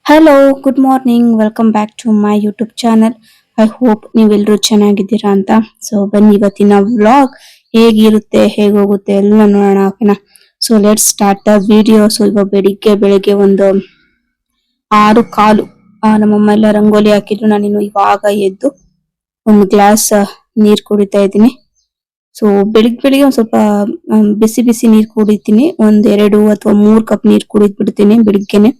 Hello, good morning. Welcome back to my YouTube channel. I hope ನೀವೆಲ್ಲರೂ ಚೆನ್ನಾಗಿದ್ದೀರಾ ಅಂತ. So ಬನ್ನಿ ಇವತ್ತಿನ ವ್ಲಾಗ್ ಹೇಗಿರುತ್ತೆ, ಹೇಗೋಗುತ್ತೆ ಎಲ್ಲ ನೋಡೋಣ. ಓಕೆನಾ? So let's start the video. So ಇವಾಗ ಬೆಳಿಗ್ಗೆ ಒಂದು 6:15 ನಮ್ಮಮ್ಮ ಎಲ್ಲ ರಂಗೋಲಿ ಹಾಕಿದ್ರು. ನಾನಿನ್ನು ಇವಾಗ ಎದ್ದು ಒಂದು ಗ್ಲಾಸ್ ನೀರ್ ಕುಡಿತಾ ಇದ್ದೀನಿ. ಸೊ ಬೆಳಿಗ್ಗೆ ಒಂದ್ ಸ್ವಲ್ಪ ಬಿಸಿ ಬಿಸಿ ನೀರ್ ಕುಡಿತೀನಿ. 1, 2 ಅಥವಾ 3 ಕಪ್ ನೀರ್ ಕುಡಿದ್ ಬಿಡ್ತೀನಿ ಬೆಳಿಗ್ಗೆನೆ.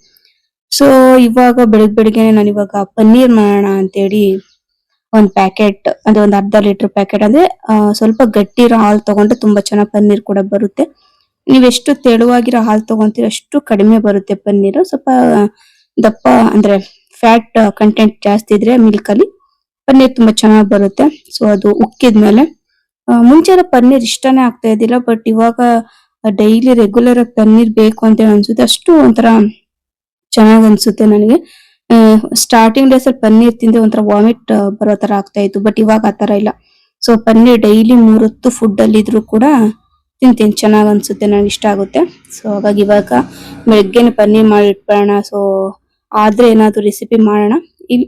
ಸೊ ಇವಾಗ ಬೆಳಿಗ್ಗೆನೆ ನಾನು ಇವಾಗ ಪನ್ನೀರ್ ಮಾಡೋಣ ಅಂತೇಳಿ ಒಂದ್ ಪ್ಯಾಕೆಟ್ ಅಂದ್ರೆ ಒಂದ್ ಅರ್ಧ ಲೀಟರ್ ಪ್ಯಾಕೆಟ್ ಅಂದ್ರೆ ಸ್ವಲ್ಪ ಗಟ್ಟಿ ಇರೋ ಹಾಲು ತಗೊಂಡ್ರೆ ತುಂಬಾ ಚೆನ್ನಾಗಿ ಪನ್ನೀರ್ ಕೂಡ ಬರುತ್ತೆ. ನೀವ್ ಎಷ್ಟು ತೆಳುವಾಗಿರೋ ಹಾಲು ತಗೊಂತೀರ ಅಷ್ಟು ಕಡಿಮೆ ಬರುತ್ತೆ ಪನ್ನೀರ್. ಸ್ವಲ್ಪ ದಪ್ಪ ಅಂದ್ರೆ ಫ್ಯಾಟ್ ಕಂಟೆಂಟ್ ಜಾಸ್ತಿ ಇದ್ರೆ ಮಿಲ್ಕ್ ಅಲ್ಲಿ ಪನ್ನೀರ್ ತುಂಬಾ ಚೆನ್ನಾಗಿ ಬರುತ್ತೆ. ಸೊ ಅದು ಉಕ್ಕಿದ್ಮೇಲೆ ಮುಂಚೆ ಎಲ್ಲ ಪನ್ನೀರ್ ಇಷ್ಟನೇ ಆಗ್ತಾ ಇದ್ದಿಲ್ಲ, ಬಟ್ ಇವಾಗ ಡೈಲಿ ರೆಗ್ಯುಲರ್ ಆಗಿ ಪನ್ನೀರ್ ಬೇಕು ಅಂತ ಅನ್ಸುತ್ತೆ. ಅಷ್ಟು ಒಂಥರ ಚೆನ್ನಾಗ್ ಅನ್ಸುತ್ತೆ ನನಗೆ. ಸ್ಟಾರ್ಟಿಂಗ್ ಡೇಸ್ ಅಲ್ಲಿ ಪನ್ನೀರ್ ತಿಂದ್ರೆ ಒಂಥರ ವಾಮಿಟ್ ಬರೋ ತರ ಆಗ್ತಾ ಇತ್ತು, ಬಟ್ ಇವಾಗ ಆತರ ಇಲ್ಲ. ಸೊ ಪನ್ನೀರ್ ಡೈಲಿ 3 ಹೊತ್ತು ಫುಡ್ ಅಲ್ಲಿ ಇದ್ರು ಕೂಡ ತಿಂತೀನಿ, ಚೆನ್ನಾಗ್ ಅನ್ಸುತ್ತೆ, ನನಗೆ ಇಷ್ಟ ಆಗುತ್ತೆ. ಸೊ ಹಾಗಾಗಿ ಇವಾಗ ಬೆಳಗ್ಗೆನೆ ಪನ್ನೀರ್ ಮಾಡಿ ಇಟ್ಬಿಡೋಣ. ಸೊ ಆದ್ರೆ ಏನಾದ್ರು ರೆಸಿಪಿ ಮಾಡೋಣ.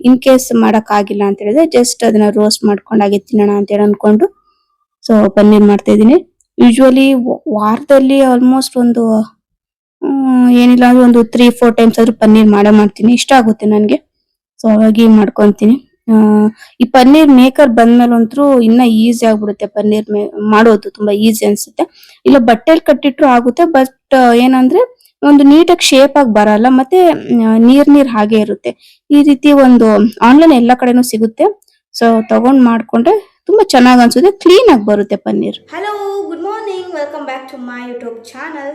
ಇನ್ ಕೇಸ್ ಮಾಡಕ್ ಆಗಿಲ್ಲ ಅಂತ ಹೇಳಿದ್ರೆ ಜಸ್ಟ್ ಅದನ್ನ ರೋಸ್ಟ್ ಮಾಡ್ಕೊಂಡು ಹಾಗೆ ತಿನ್ನೋಣ ಅಂತ ಹೇಳಿ ಅನ್ಕೊಂಡು ಸೊ ಪನ್ನೀರ್ ಮಾಡ್ತಾ ಇದೀನಿ. ಯೂಶುವಲಿ ವಾರದಲ್ಲಿ ಆಲ್ಮೋಸ್ಟ್ ಒಂದು ಏನಿಲ್ಲ ಅಂದ್ರೆ ಒಂದು 3-4 ಟೈಮ್ಸ್ ಆದ್ರೂ ಪನ್ನೀರ್ ಮಾಡ್ತೀನಿ. ಇಷ್ಟ ಆಗುತ್ತೆ ನನ್ಗೆ. ಸೊ ಹಾಗಾಗಿ ಮಾಡ್ಕೊಂತೀನಿ. ಈ ಪನ್ನೀರ್ ಮೇಕರ್ ಬಂದ್ಮೇಲೆ ಅಂತೂ ಇನ್ನ ಈಸಿ ಆಗ್ಬಿಡುತ್ತೆ. ಪನ್ನೀರ್ ಮಾಡೋದು ತುಂಬಾ ಈಸಿ ಅನ್ಸುತ್ತೆ. ಇಲ್ಲ ಬಟ್ಟೆಲ್ ಕಟ್ಟಿಟ್ರು ಆಗುತ್ತೆ, ಬಟ್ ಏನಂದ್ರೆ ಒಂದು ನೀಟಾಗಿ ಶೇಪ್ ಆಗಿ ಬರಲ್ಲ, ಮತ್ತೆ ನೀರ್ ಹಾಗೆ ಇರುತ್ತೆ. ಈ ರೀತಿ ಒಂದು ಆನ್ಲೈನ್ ಎಲ್ಲಾ ಕಡೆನೂ ಸಿಗುತ್ತೆ. ಸೊ ತಗೊಂಡ್ ಮಾಡ್ಕೊಂಡ್ರೆ ತುಂಬಾ ಚೆನ್ನಾಗ್ ಅನ್ಸುತ್ತೆ, ಕ್ಲೀನ್ ಆಗಿ ಬರುತ್ತೆ paneer. Hello, good morning. Welcome back to my YouTube channel.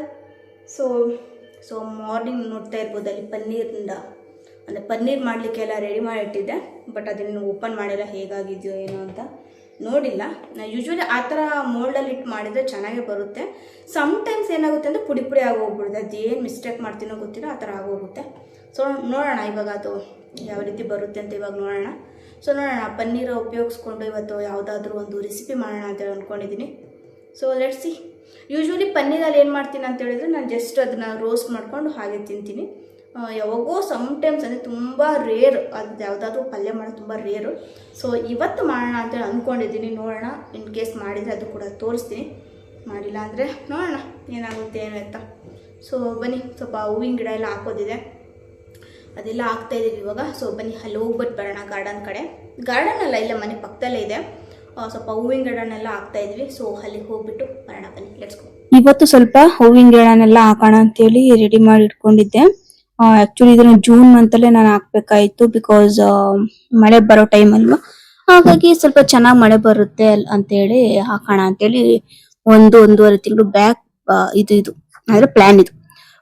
So morning ನೋಡ್ತಾ ಇರ್ಬೋದು ಅಲ್ಲಿ ಪನ್ನೀರಿಂದ ಅಂದರೆ ಪನ್ನೀರ್ ಮಾಡಲಿಕ್ಕೆ ಎಲ್ಲ ರೆಡಿ ಮಾಡಿಟ್ಟಿದ್ದೆ, ಬಟ್ ಅದನ್ನು ಓಪನ್ ಮಾಡಿಲ್ಲ, ಹೇಗಾಗಿದೆಯೋ ಏನೋ ಅಂತ ನೋಡಿಲ್ಲ. ಯೂಶ್ವಲಿ ಆ ಥರ ಮೋಲ್ಡಲ್ಲಿ ಇಟ್ಟು ಮಾಡಿದರೆ ಚೆನ್ನಾಗೇ ಬರುತ್ತೆ. ಸಮ್ಟೈಮ್ಸ್ ಏನಾಗುತ್ತೆ ಅಂದರೆ ಪುಡಿ ಪುಡಿ ಆಗೋಗ್ಬಿಡುತ್ತೆ. ಅದೇನು ಮಿಸ್ಟೇಕ್ ಮಾಡ್ತೀನೋ ಗೊತ್ತಿಲ್ಲ, ಆ ಥರ ಆಗೋಗುತ್ತೆ. ಸೊ ನೋಡೋಣ ಇವಾಗ ಅದು ಯಾವ ರೀತಿ ಬರುತ್ತೆ ಅಂತ ಇವಾಗ ನೋಡೋಣ. ಸೊ ನೋಡೋಣ, ಪನ್ನೀರ್ ಉಪಯೋಗಿಸ್ಕೊಂಡು ಇವತ್ತು ಯಾವುದಾದ್ರೂ ಒಂದು ರೆಸಿಪಿ ಮಾಡೋಣ ಅಂತ ಅಂದ್ಕೊಂಡಿದ್ದೀನಿ. So let's see. ಯೂಶ್ವಲಿ ಪನ್ನೀರಲ್ಲಿ ಏನು ಮಾಡ್ತೀನಿ ಅಂತ ಹೇಳಿದ್ರೆ ನಾನು ಜಸ್ಟ್ ಅದನ್ನು ರೋಸ್ಟ್ ಮಾಡ್ಕೊಂಡು ಹಾಗೆ ತಿಂತೀನಿ. ಯಾವಾಗೋ ಸಮ್ಟೈಮ್ಸ್ ಅಂದರೆ ತುಂಬ ರೇರ್, ಅದು ಯಾವುದಾದ್ರೂ ಪಲ್ಯ ಮಾಡೋದು ತುಂಬ ರೇರು. ಸೊ ಇವತ್ತು ಮಾಡೋಣ ಅಂತೇಳಿ ಅಂದ್ಕೊಂಡಿದ್ದೀನಿ. ನೋಡೋಣ, ಇನ್ ಕೇಸ್ ಮಾಡಿದರೆ ಅದು ಕೂಡ ತೋರಿಸ್ತೀನಿ. ಮಾಡಿಲ್ಲ ಅಂದರೆ ನೋಡೋಣ ಏನಾಗುತ್ತೆ ಏನು ಅಂತ. ಸೊ ಬನ್ನಿ, ಸ್ವಲ್ಪ ಹೂವಿನ ಗಿಡ ಎಲ್ಲ ಹಾಕೋದಿದೆ, ಅದೆಲ್ಲ ಹಾಕ್ತಾಯಿದ್ದೀವಿ ಇವಾಗ. ಸೊ ಬನ್ನಿ ಅಲ್ಲಿ ಹೋಗ್ಬಿಟ್ಟು ಬರೋಣ. ಗಾರ್ಡನ್ ಕಡೆ, ಗಾರ್ಡನ್ ಅಲ್ಲ, ಇಲ್ಲ ಮನೆ ಪಕ್ಕದಲ್ಲೇ ಇದೆ. ಸ್ವಲ್ಪ ಹೂವಿನ ಗಿಡನೆಲ್ಲ ಹಾಕ್ತಾ ಇದ್ವಿ. ಸೊ ಅಲ್ಲಿಗೆ ಹೋಗ್ಬಿಟ್ಟು ಬರೋಣ, ಬನ್ನಿ, ಲೆಟ್ಸ್ ಗೋ. ಇವತ್ತು ಸ್ವಲ್ಪ ಹೂವಿನ ಗಿಡನೆಲ್ಲ ಹಾಕೋಣ ಅಂತೇಳಿ ರೆಡಿ ಮಾಡಿ ಇಟ್ಕೊಂಡಿದ್ದೆ. ಆಕ್ಚುಲಿ ಇದನ್ನ ಜೂನ್ ಮಂತಲ್ಲೇ ನಾನು ಹಾಕ್ಬೇಕಾಯ್ತು, ಬಿಕಾಸ್ ಮಳೆ ಬರೋ ಟೈಮ್ ಅಲ್ವಾ. ಹಾಗಾಗಿ ಸ್ವಲ್ಪ ಚೆನ್ನಾಗಿ ಮಳೆ ಬರುತ್ತೆ ಅಂತೇಳಿ ಹಾಕೋಣ ಅಂತೇಳಿ 1-1.5 ತಿಂಗಳು ಬ್ಯಾಕ್ ಇದು ಅಂದ್ರೆ ಪ್ಲಾನ್ ಇದು.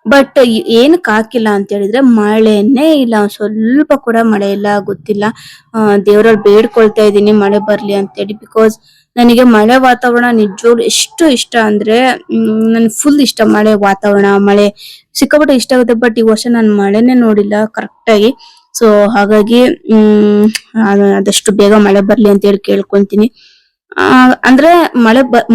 ಬಟ್ ಏನಕ್ಕೆ ಹಾಕಿಲ್ಲ ಅಂತ ಹೇಳಿದ್ರೆ ಮಳೆನೇ ಇಲ್ಲ, ಸ್ವಲ್ಪ ಕೂಡ ಮಳೆ ಇಲ್ಲ. ಗೊತ್ತಿಲ್ಲ, ದೇವರಲ್ಲಿ ಬೇಡ್ಕೊಳ್ತಾ ಇದ್ದೀನಿ ಮಳೆ ಬರ್ಲಿ ಅಂತೇಳಿ. ಬಿಕಾಸ್ ನನಗೆ ಮಳೆ ವಾತಾವರಣ ನಿಜವಾಗ್ಲೂ ಎಷ್ಟು ಇಷ್ಟ ಅಂದ್ರೆ ನನ್ ಫುಲ್ ಇಷ್ಟ. ಮಳೆ ವಾತಾವರಣ, ಮಳೆ ಸಿಕ್ಕಾಪಟ್ಟೆ ಇಷ್ಟ ಆಗುತ್ತೆ. ಬಟ್ ಈ ವರ್ಷ ನಾನು ಮಳೆನೇ ನೋಡಿಲ್ಲ ಕರೆಕ್ಟ್ ಆಗಿ. ಸೊ ಹಾಗಾಗಿ ಆದಷ್ಟು ಬೇಗ ಮಳೆ ಬರ್ಲಿ ಅಂತ ಹೇಳಿ ಕೇಳ್ಕೊಂತೀನಿ. ಅಂದ್ರೆ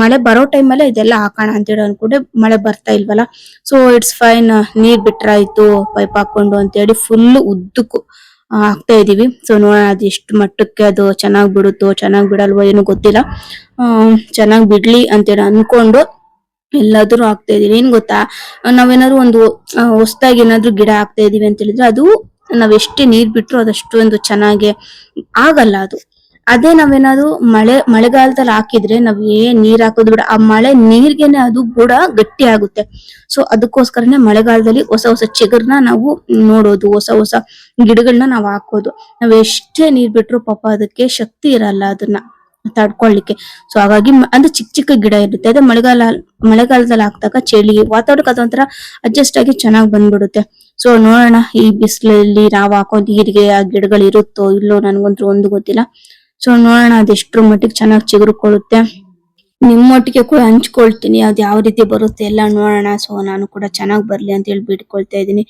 ಮಳೆ ಬರೋ ಟೈಮಲ್ಲೇ ಇದೆಲ್ಲ ಹಾಕೋಣ ಅಂತೇಳಿ ಅನ್ಕೊಂಡೆ, ಮಳೆ ಬರ್ತಾ ಇಲ್ವಲ್ಲ. ಸೊ ಇಟ್ಸ್ ಫೈನ್, ನೀರ್ ಬಿಟ್ರಾಯ್ತು ಪೈಪ್ ಹಾಕೊಂಡು ಅಂತೇಳಿ ಫುಲ್ ಉದ್ದಕ್ಕೂ ಹಾಕ್ತಾ ಇದೀವಿ. ಸೊ ನೋಡೋಣ ಅದು ಎಷ್ಟು ಮಟ್ಟಕ್ಕೆ ಅದು ಚೆನ್ನಾಗ್ ಬಿಡುತ್ತೋ ಚೆನ್ನಾಗ್ ಬಿಡಲ್ವೋ ಏನೋ ಗೊತ್ತಿಲ್ಲ. ಚೆನ್ನಾಗ್ ಬಿಡ್ಲಿ ಅಂತೇಳಿ ಅನ್ಕೊಂಡು ಎಲ್ಲಾದ್ರೂ ಹಾಕ್ತಾ ಇದೀವಿ. ಏನ್ ಗೊತ್ತಾ, ನಾವೇನಾದ್ರು ಒಂದು ಹೊಸದಾಗಿ ಏನಾದ್ರು ಗಿಡ ಹಾಕ್ತಾ ಇದೀವಿ ಅಂತ ಹೇಳಿದ್ರೆ ಅದು ನಾವ್ ಎಷ್ಟೇ ನೀರ್ ಬಿಟ್ರು ಅದಷ್ಟು ಒಂದು ಚೆನ್ನಾಗಿ ಆಗಲ್ಲ. ಅದೇ ನಾವೇನಾದ್ರು ಮಳೆಗಾಲದಲ್ಲಿ ಹಾಕಿದ್ರೆ ನಾವ್ ಏನ್ ನೀರ್ ಹಾಕೋದು ಬಿಡ, ಆ ಮಳೆ ನೀರ್ಗೆನೆ ಅದು ಕೂಡ ಗಟ್ಟಿ ಆಗುತ್ತೆ. ಸೊ ಅದಕ್ಕೋಸ್ಕರನೇ ಮಳೆಗಾಲದಲ್ಲಿ ಹೊಸ ಹೊಸ ಚಿಗುರ್ನ ನಾವು ನೋಡೋದು, ಹೊಸ ಗಿಡಗಳನ್ನ ನಾವ್ ಹಾಕೋದು. ನಾವ್ ಎಷ್ಟೇ ನೀರ್ ಬಿಟ್ರು ಪಾಪ ಅದಕ್ಕೆ ಶಕ್ತಿ ಇರಲ್ಲ ಅದನ್ನ ತಡ್ಕೊಳ್ಲಿಕ್ಕೆ. ಸೊ ಹಾಗಾಗಿ ಅಂದ್ರೆ ಚಿಕ್ಕ ಗಿಡ ಇರುತ್ತೆ. ಅದೇ ಮಳೆಗಾಲದಲ್ಲಿ ಹಾಕ್ದಾಗ ಚಳಿ ವಾತಾವರಣಕ್ಕೆ ಅದೊಂಥರ ಅಡ್ಜಸ್ಟ್ ಆಗಿ ಚೆನ್ನಾಗ್ ಬಂದ್ಬಿಡುತ್ತೆ. ಸೊ ನೋಡೋಣ, ಈ ಬಿಸಿಲಲ್ಲಿ ನಾವ್ ಹಾಕೋ ನೀರಿಗೆ ಆ ಗಿಡಗಳು ಇರುತ್ತೋ ಇಲ್ಲೋ ನನ್ಗಂತೂ ಒಂದು ಗೊತ್ತಿಲ್ಲ. ಸೊ ನೋಡೋಣ ಅದೆಷ್ಟ್ರ ಮಟ್ಟಿಗೆ ಚೆನ್ನಾಗಿ ಚಿಗುರ್ಕೊಳ್ಳುತ್ತೆ. ನಿಮ್ಮೊಟ್ಟಿಗೆ ಕೂಡ ಹಂಚ್ಕೊಳ್ತೀನಿ ಅದ್ ಯಾವ ರೀತಿ ಬರುತ್ತೆ ಎಲ್ಲ ನೋಡೋಣ. ಸೊ ನಾನು ಕೂಡ ಚೆನ್ನಾಗ್ ಬರ್ಲಿ ಅಂತ ಹೇಳಿ ಬಿಟ್ಕೊಳ್ತಾ ಇದೀನಿ.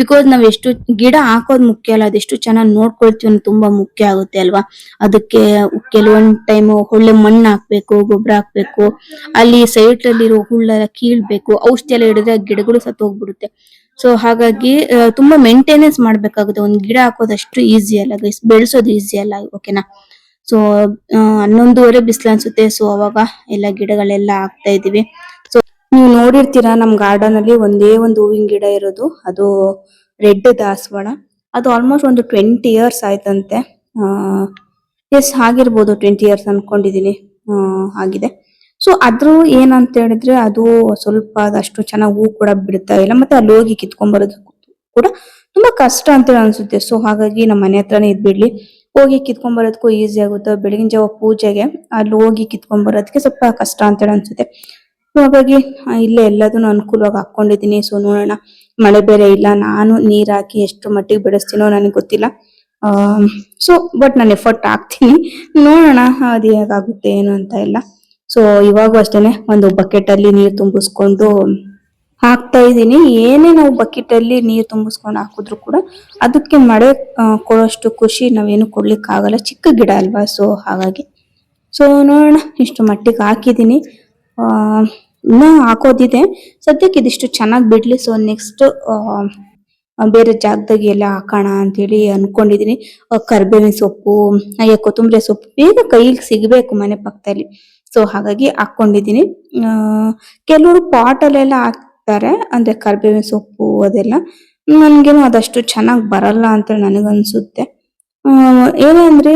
ಬಿಕಾಸ್ ನಾವ್ ಎಷ್ಟು ಗಿಡ ಹಾಕೋದ್ ಮುಖ್ಯ ಅಲ್ಲ, ಅದೆಷ್ಟು ಚೆನ್ನಾಗಿ ನೋಡ್ಕೊಳ್ತೀವಿ ಅನ್ನೋದು ತುಂಬಾ ಮುಖ್ಯ ಆಗುತ್ತೆ ಅಲ್ವಾ. ಅದಕ್ಕೆ ಕೆಲವೊಂದ್ ಟೈಮ್ ಒಳ್ಳೆ ಮಣ್ಣು ಹಾಕ್ಬೇಕು, ಗೊಬ್ಬರ ಹಾಕ್ಬೇಕು, ಅಲ್ಲಿ ಸೈಡ್ ಅಲ್ಲಿ ಇರೋ ಹುಳ್ಳೆಲ್ಲ ಕೀಳ್ಬೇಕು, ಔಷಧಿ ಎಲ್ಲ ಹಿಡಿದ್ರೆ ಗಿಡಗಳು ಸತ್ತು ಹೋಗ್ಬಿಡುತ್ತೆ. ಸೊ ಹಾಗಾಗಿ ತುಂಬಾ ಮೇಂಟೆನೆನ್ಸ್ ಮಾಡ್ಬೇಕಾಗುತ್ತೆ. ಒಂದ್ ಗಿಡ ಹಾಕೋದಷ್ಟು ಈಸಿ ಅಲ್ಲ ಗೈಸ್, ಬೆಳೆಸೋದು ಈಸಿ ಅಲ್ಲ, ಓಕೆನಾ. ಸೊ 11:30 ಬಿಸಿಲು ಅನ್ಸುತ್ತೆ. ಸೊ ಅವಾಗ ಎಲ್ಲ ಗಿಡಗಳೆಲ್ಲ ಹಾಕ್ತಾ ಇದೀವಿ. ಸೊ ನೀವು ನೋಡಿರ್ತೀರಾ ನಮ್ ಗಾರ್ಡನ್ ಅಲ್ಲಿ ಒಂದೇ ಒಂದು ಹೂವಿನ ಗಿಡ ಇರೋದು, ಅದು ರೆಡ್ ದಾಸವಾಳ. ಅದು ಆಲ್ಮೋಸ್ಟ್ ಒಂದು 20 ಇಯರ್ಸ್ ಆಯ್ತಂತೆ. ಎಸ್ ಆಗಿರ್ಬೋದು, 20 ಇಯರ್ಸ್ ಅನ್ಕೊಂಡಿದೀನಿ. ಆಗಿದೆ. ಸೊ ಅದ್ರ ಏನಂತ ಹೇಳಿದ್ರೆ ಅದು ಸ್ವಲ್ಪ ಅದಷ್ಟು ಚೆನ್ನಾಗಿ ಹೂ ಕೂಡ ಬಿಡ್ತಾ ಇಲ್ಲ, ಮತ್ತೆ ಅಲ್ಲಿ ಹೋಗಿ ಕಿತ್ಕೊಂಡ್ ಬರೋದು ಕೂಡ ತುಂಬಾ ಕಷ್ಟ ಅಂತ ಅನ್ಸುತ್ತೆ. ಸೊ ಹಾಗಾಗಿ ನಮ್ಮ ಮನೆ ಹತ್ರನೇ ಇದ್ಬಿಡ್ಲಿ, ಹೋಗಿ ಕಿತ್ಕೊಂಡ್ ಬರೋದಕ್ಕೂ ಈಸಿ ಆಗುತ್ತೆ. ಬೆಳಗಿನ ಜಾವ ಪೂಜೆಗೆ ಅಲ್ಲಿ ಹೋಗಿ ಕಿತ್ಕೊಂಡ್ ಬರೋದಕ್ಕೆ ಸ್ವಲ್ಪ ಕಷ್ಟ ಅಂತ ಅನ್ಸುತ್ತೆ. ಸೊ ಹಾಗಾಗಿ ಇಲ್ಲೇ ಎಲ್ಲದನ್ನು ಅನುಕೂಲವಾಗಿ ಹಾಕೊಂಡಿದೀನಿ. ಸೊ ನೋಡೋಣ, ಮಳೆ ಬೇರೆ ಇಲ್ಲ, ನಾನು ನೀರ್ ಹಾಕಿ ಎಷ್ಟು ಮಟ್ಟಿಗೆ ಬೆಳೆಸ್ತೀನೋ ನನಗೆ ಗೊತ್ತಿಲ್ಲ. ಸೊ ಬಟ್ ನಾನು ಎಫರ್ಟ್ ಹಾಕ್ತೀನಿ, ನೋಡೋಣ ಅದು ಹೇಗಾಗುತ್ತೆ ಏನು ಅಂತ ಎಲ್ಲ. ಸೊ ಇವಾಗೂ ಅಷ್ಟೇನೆ ಒಂದು ಬಕೆಟ್ ಅಲ್ಲಿ ನೀರ್ ತುಂಬಿಸ್ಕೊಂಡು ಹಾಕ್ತಾ ಇದೀನಿ. ಏನೇ ನಾವು ಬಕೆಟ್ ಅಲ್ಲಿ ನೀರ್ ತುಂಬಿಸ್ಕೊಂಡು ಹಾಕಿದ್ರು ಕೂಡ ಅದಕ್ಕೆ ಮಳೆ ಕೊಡೋಷ್ಟು ಖುಷಿ ನಾವೇನು ಕೊಡ್ಲಿಕ್ಕೆ ಆಗಲ್ಲ, ಚಿಕ್ಕ ಗಿಡ ಅಲ್ವಾ. ಸೊ ಹಾಗಾಗಿ ಸೊ ನೋಡೋಣ, ಇಷ್ಟು ಮಟ್ಟಿಗೆ ಹಾಕಿದೀನಿ. ಆ ಇನ್ನ ಹಾಕೋದಿದೆ, ಸದ್ಯಕ್ಕೆ ಇದಿಷ್ಟು ಚೆನ್ನಾಗಿ ಬಿಡ್ಲಿ. ಸೊ ನೆಕ್ಸ್ಟ್ ಬೇರೆ ಜಾಗದಾಗ ಎಲ್ಲ ಹಾಕೋಣ ಅಂತೇಳಿ ಅನ್ಕೊಂಡಿದೀನಿ. ಕರ್ಬೇವಿನ ಸೊಪ್ಪು, ಕೊತ್ತಂಬರಿ ಸೊಪ್ಪು ಬೇಗ ಕೈಗೆ ಸಿಗ್ಬೇಕು ಮನೆ ಪಕ್ಕದಲ್ಲಿ. ಸೊ ಹಾಗಾಗಿ ಹಾಕೊಂಡಿದೀನಿ. ಕೆಲವರು ಪಾಟ್ ಅಲ್ಲೆಲ್ಲ ಹಾಕ್ತಾರೆ, ಅಂದ್ರೆ ಕರ್ಬೇವಿನ ಸೊಪ್ಪು ಅದೆಲ್ಲ. ನನ್ಗೇನು ಅದಷ್ಟು ಚೆನ್ನಾಗಿ ಬರಲ್ಲ ಅಂತ ನನಗನ್ಸುತ್ತೆ. ಏನೇ ಅಂದ್ರೆ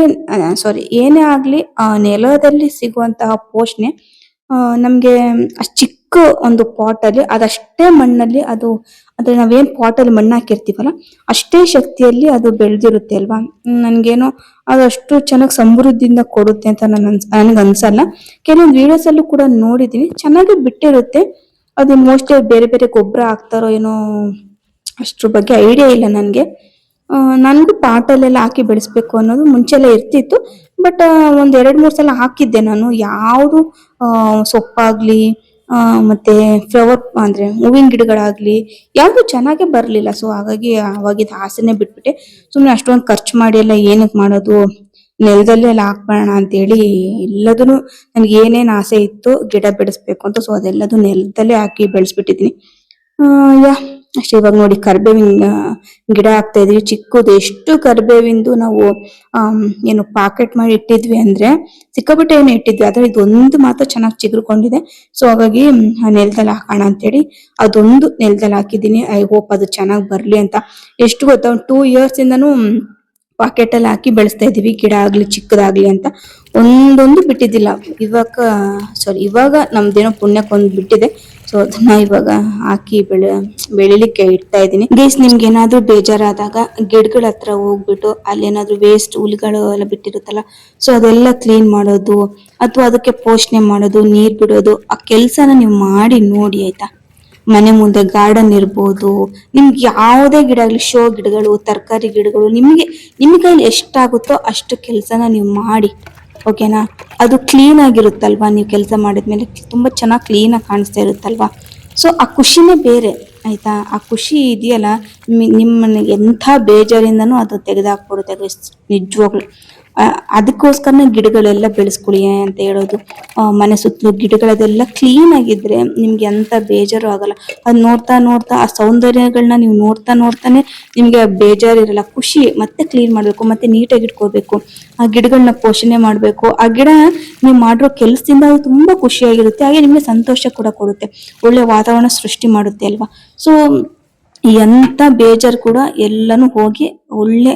ಏನೇ ಆಗ್ಲಿ ನೆಲದಲ್ಲಿ ಸಿಗುವಂತಹ ಪೋಷಣೆ ನಮ್ಗೆ ಅಷ್ಟ್ ಚಿಕ್ಕ ಒಂದು ಪಾಟ್ ಅಲ್ಲಿ ಅದಷ್ಟೇ ಮಣ್ಣಲ್ಲಿ ಅದು, ಅಂದ್ರೆ ನಾವೇನ್ ಪಾಟ್ ಅಲ್ಲಿ ಮಣ್ಣು ಹಾಕಿರ್ತೀವಲ್ಲ ಅಷ್ಟೇ ಶಕ್ತಿಯಲ್ಲಿ ಅದು ಬೆಳೆದಿರುತ್ತೆ ಅಲ್ವಾ. ನನ್ಗೇನೋ ಅದಷ್ಟು ಚೆನ್ನಾಗಿ ಸಮೃದ್ಧಿಯಿಂದ ಕೊಡುತ್ತೆ ಅಂತ ನನ್ಗೆ ಅನ್ಸಲ್ಲ. ಕೆಲವೊಂದು ವಿಡಿಯೋಸ್ ಅಲ್ಲೂ ಕೂಡ ನೋಡಿದೀನಿ, ಚೆನ್ನಾಗಿ ಬಿಟ್ಟಿರುತ್ತೆ. ಅದು ಮೋಸ್ಟ್ಲಿ ಬೇರೆ ಬೇರೆ ಗೊಬ್ಬರ ಹಾಕ್ತಾರೋ ಏನೋ, ಅಷ್ಟ್ರ ಬಗ್ಗೆ ಐಡಿಯಾ ಇಲ್ಲ ನನ್ಗೆ. ನನ್ಗೂ ಪಾಟಲ್ಲೆಲ್ಲ ಹಾಕಿ ಬೆಳೆಸ್ಬೇಕು ಅನ್ನೋದು ಮುಂಚೆಲ್ಲ ಇರ್ತಿತ್ತು. ಬಟ್ ಒಂದ್ 2-3 ಸಲ ಹಾಕಿದ್ದೆ ನಾನು. ಯಾವ್ದು ಸೊಪ್ಪಾಗ್ಲಿ ಮತ್ತೆ ಫ್ಲವರ್ ಅಂದ್ರೆ ಹೂವಿನ ಗಿಡಗಳಾಗ್ಲಿ ಯಾವ್ದು ಚೆನ್ನಾಗೆ ಬರ್ಲಿಲ್ಲ. ಸೊ ಹಾಗಾಗಿ ಅವಾಗಿದ್ದ ಆಸೆನೆ ಬಿಟ್ಬಿಟ್ಟೆ. ಸುಮ್ನೆ ಅಷ್ಟೊಂದು ಖರ್ಚು ಮಾಡಿ ಎಲ್ಲ ಏನಕ್ ಮಾಡೋದು, ನೆಲದಲ್ಲೇ ಎಲ್ಲ ಹಾಕ್ಬೋಣ ಅಂತ ಹೇಳಿ ಎಲ್ಲದನ್ನು ನನ್ಗೆ ಏನೇನ್ ಆಸೆ ಇತ್ತು ಗಿಡ ಬೆಳೆಸ್ಬೇಕು ಅಂತ, ಸೊ ಅದೆಲ್ಲದು ನೆಲದಲ್ಲೇ ಹಾಕಿ ಬೆಳೆಸ್ಬಿಟ್ಟಿದೀನಿ. ಯಾ ಅಷ್ಟೇ. ಇವಾಗ ನೋಡಿ ಕರ್ಬೇವಿನ ಗಿಡ ಹಾಕ್ತಾ ಇದೀವಿ, ಚಿಕ್ಕದು. ಎಷ್ಟು ಕರ್ಬೇವಿಂದು ನಾವು ಏನು ಪಾಕೆಟ್ ಮಾಡಿ ಇಟ್ಟಿದ್ವಿ ಅಂದ್ರೆ ಸಿಕ್ಕಾಪಟ್ಟೆ ಏನು ಇಟ್ಟಿದ್ವಿ, ಆದ್ರೆ ಇದೊಂದು ಮಾತ್ರ ಚೆನ್ನಾಗಿ ಚಿಗುರ್ಕೊಂಡಿದೆ. ಸೊ ಹಾಗಾಗಿ ನೆಲದಲ್ಲಿ ಹಾಕೋಣ ಅಂತೇಳಿ ಅದೊಂದು ನೆಲದಲ್ಲಿ ಹಾಕಿದೀನಿ. ಐ ಹೋಪ್ ಅದು ಚೆನ್ನಾಗಿ ಬರ್ಲಿ ಅಂತ. ಎಷ್ಟು ಗೊತ್ತಾ, 2 ಇಯರ್ಸ್ ಇಂದನೂ ಪಾಕೆಟ್ ಅಲ್ಲಿ ಹಾಕಿ ಬೆಳೆಸ್ತಾ ಇದೀವಿ, ಗಿಡ ಆಗ್ಲಿ ಚಿಕ್ಕದಾಗ್ಲಿ ಅಂತ. ಒಂದೊಂದು ಬಿಟ್ಟಿದ್ದಿಲ್ಲ. ಇವಾಗ ನಮ್ದೇನೋ ಪುಣ್ಯಕ್ಕೊಂದು ಬಿಟ್ಟಿದೆ. ಸೊ ಅದನ್ನ ಇವಾಗ ಹಾಕಿ ಬೆಳಿಲಿಕ್ಕೆ ಇಡ್ತಾ ಇದೀನಿ. ಗೈಸ್, ನಿಮ್ಗೆ ಏನಾದ್ರೂ ಬೇಜಾರಾದಾಗ ಗಿಡಗಳ ಹತ್ರ ಹೋಗ್ಬಿಟ್ಟು ಅಲ್ಲಿ ಏನಾದ್ರೂ ವೇಸ್ಟ್ ಹುಲ್ಗಳು ಎಲ್ಲ ಬಿಟ್ಟಿರುತ್ತಲ್ಲ, ಸೊ ಅದೆಲ್ಲ ಕ್ಲೀನ್ ಮಾಡೋದು ಅಥವಾ ಅದಕ್ಕೆ ಪೋಷಣೆ ಮಾಡೋದು, ನೀರ್ ಬಿಡೋದು, ಆ ಕೆಲ್ಸನ ನೀವು ಮಾಡಿ ನೋಡಿ ಆಯ್ತಾ. ಮನೆ ಮುಂದೆ ಗಾರ್ಡನ್ ಇರ್ಬೋದು, ನಿಮ್ಗೆ ಯಾವುದೇ ಗಿಡ ಆಗ್ಲಿ, ಶೋ ಗಿಡಗಳು, ತರಕಾರಿ ಗಿಡಗಳು, ನಿಮ್ ಕೈಲಿ ಎಷ್ಟಾಗುತ್ತೋ ಅಷ್ಟು ಕೆಲ್ಸನ ನೀವು ಮಾಡಿ, ಓಕೆನಾ. ಅದು ಕ್ಲೀನ್ ಆಗಿರುತ್ತಲ್ವಾ, ನೀವು ಕೆಲಸ ಮಾಡಿದ್ಮೇಲೆ ತುಂಬಾ ಚೆನ್ನಾಗಿ ಕ್ಲೀನ್ ಆಗಿ ಕಾಣಿಸ್ತಾ ಇರುತ್ತಲ್ವಾ. ಸೊ ಆ ಖುಷಿನೇ ಬೇರೆ ಆಯ್ತಾ. ಆ ಖುಷಿ ಇದೆಯಲ್ಲ, ನಿಮ್ಮನ್ನ ಎಂಥ ಬೇಜಾರಿಂದನೂ ಅದು ತೆಗೆದಾಕ್ಬಿಡುತ್ತೆ ನಿಜವಾಗ್ಲು. ಅದಕ್ಕೋಸ್ಕರನೇ ಗಿಡಗಳೆಲ್ಲ ಬೆಳೆಸ್ಕೊಳ್ಳಿ ಅಂತ ಹೇಳೋದು. ಮನೆ ಸುತ್ತಲೂ ಗಿಡಗಳದೆಲ್ಲ ಕ್ಲೀನ್ ಆಗಿದ್ರೆ ನಿಮ್ಗೆ ಎಂತ ಬೇಜಾರು ಆಗಲ್ಲ. ಅದ್ ನೋಡ್ತಾ ನೋಡ್ತಾ ಆ ಸೌಂದರ್ಯಗಳನ್ನ ನೀವು ನೋಡ್ತಾನೆ ನಿಮ್ಗೆ ಬೇಜಾರಿರಲ್ಲ. ಖುಷಿ ಮತ್ತೆ ಕ್ಲೀನ್ ಮಾಡ್ಬೇಕು, ಮತ್ತೆ ನೀಟಾಗಿ ಇಟ್ಕೋಬೇಕು, ಆ ಗಿಡಗಳನ್ನ ಪೋಷಣೆ ಮಾಡ್ಬೇಕು. ಆ ಗಿಡ ನೀವು ಮಾಡಿರೋ ಕೆಲಸದಿಂದ ಅದು ತುಂಬಾ ಖುಷಿಯಾಗಿರುತ್ತೆ, ಹಾಗೆ ನಿಮ್ಗೆ ಸಂತೋಷ ಕೂಡ ಕೊಡುತ್ತೆ, ಒಳ್ಳೆ ವಾತಾವರಣ ಸೃಷ್ಟಿ ಮಾಡುತ್ತೆ ಅಲ್ವಾ. ಸೊ ಎಂತ ಬೇಜಾರು ಕೂಡ ಎಲ್ಲಾನು ಹೋಗಿ ಒಳ್ಳೆ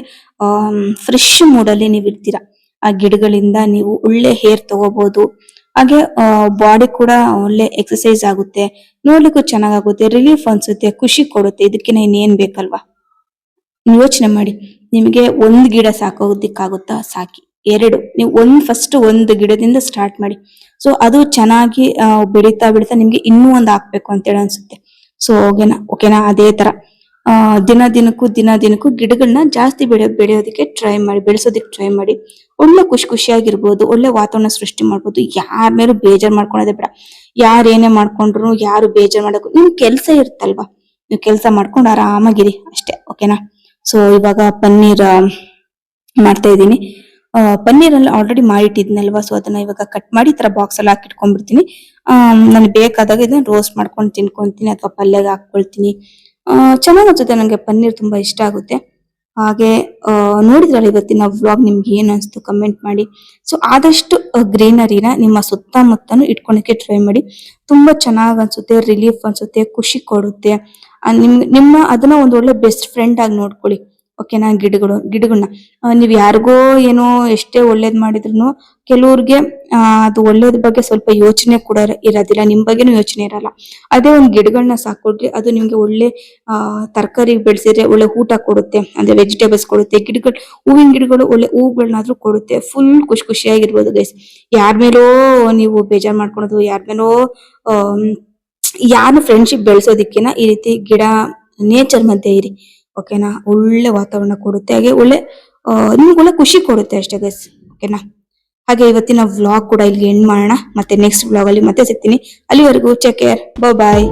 ಫ್ರೆಶ್ ಮೂಡಲ್ಲಿ ನೀವು ಇರ್ತೀರಾ. ಆ ಗಿಡಗಳಿಂದ ನೀವು ಒಳ್ಳೆ ಹೇರ್ ತಗೋಬಹುದು, ಹಾಗೆ ಬಾಡಿ ಕೂಡ ಒಳ್ಳೆ ಎಕ್ಸರ್ಸೈಸ್ ಆಗುತ್ತೆ, ನೋಡ್ಲಿಕ್ಕೂ ಚೆನ್ನಾಗಾಗುತ್ತೆ, ರಿಲೀಫ್ ಅನ್ಸುತ್ತೆ, ಖುಷಿ ಕೊಡುತ್ತೆ. ಇದಕ್ಕಿನ ಇನ್ನೇನ್ ಬೇಕಲ್ವಾ. ಯೋಚನೆ ಮಾಡಿ, ನಿಮಗೆ ಒಂದ್ ಗಿಡ ಸಾಕೋದಿಕ್ಕಾಗುತ್ತಾ? ಸಾಕಿ. 2 ನೀವು ಫಸ್ಟ್ ಒಂದು ಗಿಡದಿಂದ ಸ್ಟಾರ್ಟ್ ಮಾಡಿ. ಸೊ ಅದು ಚೆನ್ನಾಗಿ ಬೆಳೀತಾ ಬೆಳೀತಾ ನಿಮ್ಗೆ ಇನ್ನೂ ಒಂದು ಹಾಕ್ಬೇಕು ಅಂತೇಳಿ ಅನ್ಸುತ್ತೆ. ಸೊ ಓಕೆನಾ. ಅದೇ ತರ ದಿನ ದಿನಕ್ಕೂ ಗಿಡಗಳನ್ನ ಜಾಸ್ತಿ ಬೆಳೆಯೋದಕ್ಕೆ ಟ್ರೈ ಮಾಡಿ, ಬೆಳೆಸೋದಕ್ಕೆ ಟ್ರೈ ಮಾಡಿ. ಒಳ್ಳೆ ಖುಷಿಯಾಗಿರ್ಬೋದು, ಒಳ್ಳೆ ವಾತಾವರಣ ಸೃಷ್ಟಿ ಮಾಡ್ಬೋದು. ಯಾರ ಮೇಲೂ ಬೇಜಾರ್ ಮಾಡ್ಕೊಳೋದೇ ಬೇಡ. ಯಾರು ಏನೇ ಮಾಡ್ಕೊಂಡ್ರು ಯಾರು ಬೇಜಾರ್ ಮಾಡಕ್, ನಿಮ್ ಕೆಲ್ಸ ಇರುತ್ತಲ್ವಾ, ನೀವು ಕೆಲಸ ಮಾಡ್ಕೊಂಡು ಆರಾಮಾಗಿರಿ ಅಷ್ಟೇ, ಓಕೆನಾ. ಸೊ ಇವಾಗ ಪನ್ನೀರ್ ಮಾಡ್ತಾ ಇದ್ದೀನಿ. ಪನ್ನೀರಲ್ಲಿ ಆಲ್ರೆಡಿ ಮಾಡಿಟ್ಟಿದ್ನಲ್ವಾ, ಸೊ ಅದನ್ನ ಇವಾಗ ಕಟ್ ಮಾಡಿ ಈ ತರ ಬಾಕ್ಸ್ ಅಲ್ಲಿ ಹಾಕಿಟ್ಕೊಂಡ್ಬಿಡ್ತೀನಿ. ನನ್ಗೆ ಬೇಕಾದಾಗ ಇದನ್ನ ರೋಸ್ಟ್ ಮಾಡ್ಕೊಂಡು ತಿನ್ಕೊಂತೀನಿ ಅಥವಾ ಪಲ್ಯಗೆ ಹಾಕೊಳ್ತೀನಿ. ಚೆನ್ನಾಗ್ ಅನ್ಸುತ್ತೆ. ನಂಗೆ ಪನ್ನೀರ್ ತುಂಬಾ ಇಷ್ಟ ಆಗುತ್ತೆ. ಹಾಗೆ ನೋಡಿದ್ರಲ್ಲ ಇವತ್ತಿನ ವ್ಲಾಗ್, ನಿಮ್ಗೆ ಏನ್ ಅನ್ಸ್ತು ಕಮೆಂಟ್ ಮಾಡಿ. ಸೊ ಆದಷ್ಟು ಗ್ರೀನರಿನ ನಿಮ್ಮ ಸುತ್ತಮುತ್ತನು ಇಟ್ಕೊಳಕ್ಕೆ ಟ್ರೈ ಮಾಡಿ. ತುಂಬಾ ಚೆನ್ನಾಗ್ ಅನ್ಸುತ್ತೆ, ರಿಲೀಫ್ ಅನ್ಸುತ್ತೆ, ಖುಷಿ ಕೊಡುತ್ತೆ. ನಿಮ್ಮ ಅದನ್ನ ಒಂದ್ ಒಳ್ಳೆ ಬೆಸ್ಟ್ ಫ್ರೆಂಡ್ ಆಗಿ ನೋಡ್ಕೊಳ್ಳಿ. ಓಕೆನಾ? ಗಿಡಗಳನ್ನ ನೀವ್ ಯಾರಿಗೋ ಏನೋ ಎಷ್ಟೇ ಒಳ್ಳೇದ್ ಮಾಡಿದ್ರು ಕೆಲವ್ರಿಗೆ ಅದು ಒಳ್ಳೇದ್ ಬಗ್ಗೆ ಸ್ವಲ್ಪ ಯೋಚನೆ ಕೂಡ ಇರೋದಿಲ್ಲ, ನಿಮ್ ಬಗ್ಗೆನೂ ಯೋಚನೆ ಇರಲ್ಲ. ಅದೇ ಒಂದ್ ಗಿಡಗಳನ್ನ ಸಾಕೊಡ್ರಿ, ಅದು ನಿಮ್ಗೆ ಒಳ್ಳೆ ತರಕಾರಿ ಬೆಳೆಸಿದ್ರೆ ಒಳ್ಳೆ ಊಟ ಕೊಡುತ್ತೆ, ಅಂದ್ರೆ ವೆಜಿಟೇಬಲ್ಸ್ ಕೊಡುತ್ತೆ. ಹೂವಿನ ಗಿಡಗಳು ಒಳ್ಳೆ ಹೂಗಳನ್ನಾದ್ರೂ ಕೊಡುತ್ತೆ. ಫುಲ್ ಖುಷಿಯಾಗಿರ್ಬೋದು ಗೈಸ್. ಯಾರ ಮೇಲೋ ನೀವು ಬೇಜಾರ್ ಮಾಡ್ಕೊಳೋದು, ಯಾರ ಮೇಲೋ ಯಾರು ಫ್ರೆಂಡ್ಶಿಪ್ ಬೆಳೆಸೋದಿಕ್ಕಿನ ಈ ರೀತಿ ಗಿಡ ನೇಚರ್ ಮಧ್ಯೆ ಇರಿ. ಓಕೆನಾ? ಒಳ್ಳೆ ವಾತಾವರಣ ಕೊಡುತ್ತೆ, ಹಾಗೆ ನಿಮ್ಗೆ ಒಳ್ಳೆ ಖುಷಿ ಕೊಡುತ್ತೆ ಅಷ್ಟೇ ಗೈಸ್. ಓಕೆನಾ? ಹಾಗೆ ಇವತ್ತಿನ ವ್ಲಾಗ್ ಕೂಡ ಇಲ್ಲಿ ಎಂಡ್ ಮಾಡೋಣ. ಮತ್ತೆ ನೆಕ್ಸ್ಟ್ ವ್ಲಾಗ್ ಅಲ್ಲಿ ಮತ್ತೆ ಸಿಗ್ತೀನಿ. ಅಲ್ಲಿವರೆಗೂ ಟೇಕ್ ಕೇರ್, ಬಾಯ್.